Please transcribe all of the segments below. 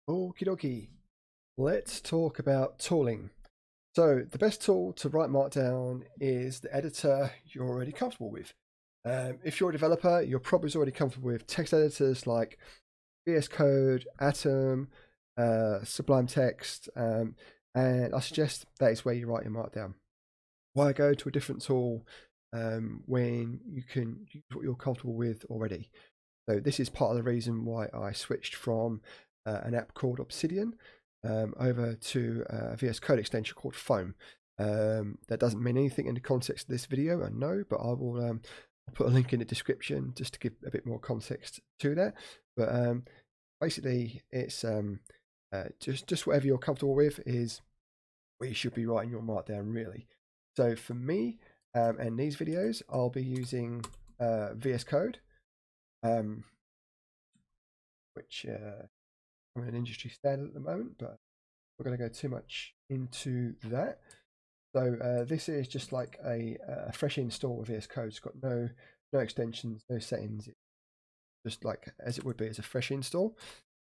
Okie dokie. Let's talk about tooling. So the best tool to write Markdown is the editor you're already comfortable with. If you're a developer, you're probably already comfortable with text editors like VS Code, Atom, Sublime Text, and I suggest that is where you write your Markdown. Why go to a different tool when you can use what you're comfortable with already? So this is part of the reason why I switched from an app called Obsidian over to a VS Code extension called Foam. That doesn't mean anything in the context of this video, I know, but I will I'll put a link in the description just to give a bit more context to that. But basically, it's just whatever you're comfortable with is where you should be writing your Markdown, really. So for me and these videos, I'll be using VS Code, which I'm an industry standard at the moment, but we're going to go too much into that. So this is just like a fresh install of VS Code. It's got no extensions, no settings, just like as it would be as a fresh install.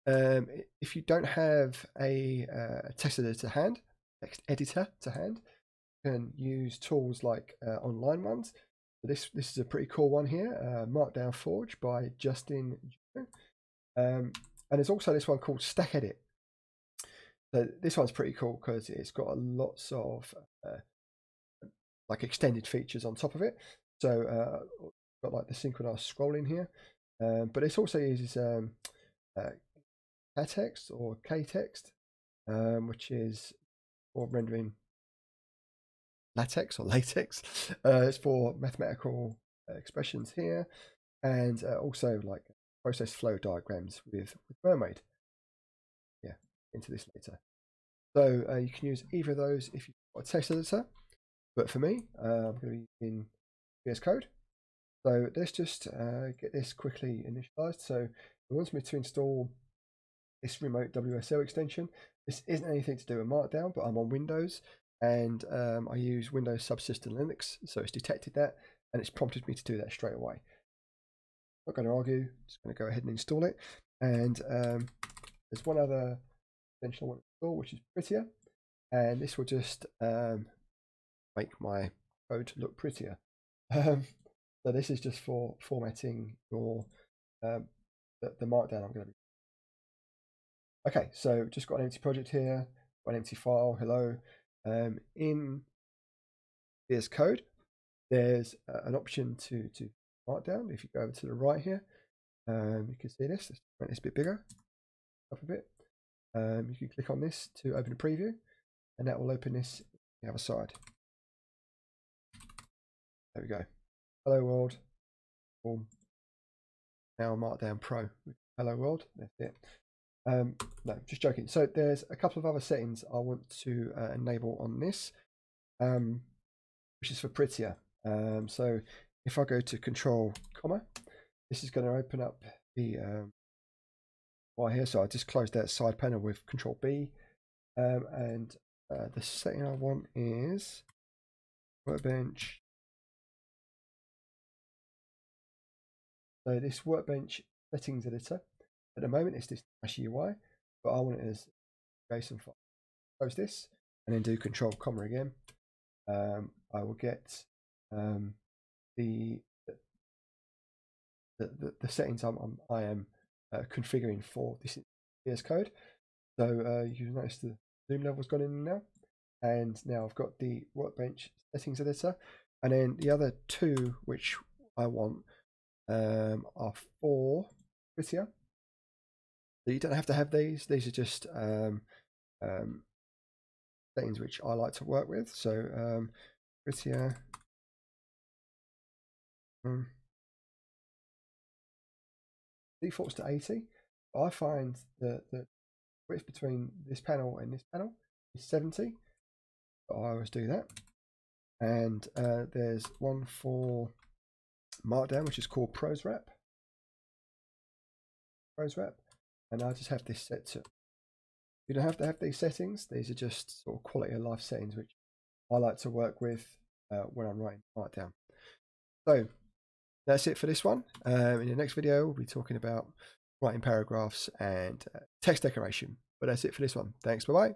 If you don't have a text editor to hand, you can use tools like online ones. So this is a pretty cool one here, Markdown Forge by Justin. And there's also this one called Stack Edit. So this one's pretty cool because it's got lots of like extended features on top of it. So got like the synchronized scrolling here, but it also uses KText or KText, which is for rendering latex or latex. It's for mathematical expressions here, and also like process flow diagrams with Mermaid. Yeah, into this later. So you can use either of those if you've got a text editor, but for me, I'm going to be using VS Code. So let's just get this quickly initialized. So it wants me to install this remote WSL extension. This isn't anything to do with Markdown, but I'm on Windows and I use Windows Subsystem Linux, so it's detected that and it's prompted me to do that straight away. Not going to argue, just going to go ahead and install it. And there's one other extension I want to install, which is Prettier, and this will just make my code look prettier. So this is just for formatting your the Markdown I'm going to be. Okay, so just got an empty project here, got an empty file. Hello. In VS Code, there's an option to Markdown. If you go over to the right here, you can see this. Let's make this a bit bigger, up a bit. You can click on this to open a preview, and that will open this on the other side. There we go. Hello world. Boom. Now Markdown Pro. Hello world. That's it. No, just joking. So there's a couple of other settings I want to enable on this, which is for Prettier. So if I go to Control, this is going to open up the right here. So I just closed that side panel with Control B, and the setting I want is Workbench. So this Workbench settings editor. At the moment, it's this UI, but I want it as JSON file. Close this and then do Control again. I will get the settings I am configuring for this VS Code. So you notice the zoom level's gone in now, and now I've got the Workbench settings editor, and then the other two which I want are for Prettier. So you don't have to have these. These are just settings which I like to work with. So Prettier. Defaults to 80. I find that the width between this panel and this panel is 70. So I always do that. And there's one for Markdown, which is called Prose Wrap. And I just have this set to. You don't have to have these settings. These are just sort of quality of life settings, which I like to work with when I'm writing Markdown. So that's it for this one. In the next video, we'll be talking about writing paragraphs and text decoration. But that's it for this one. Thanks. Bye-bye.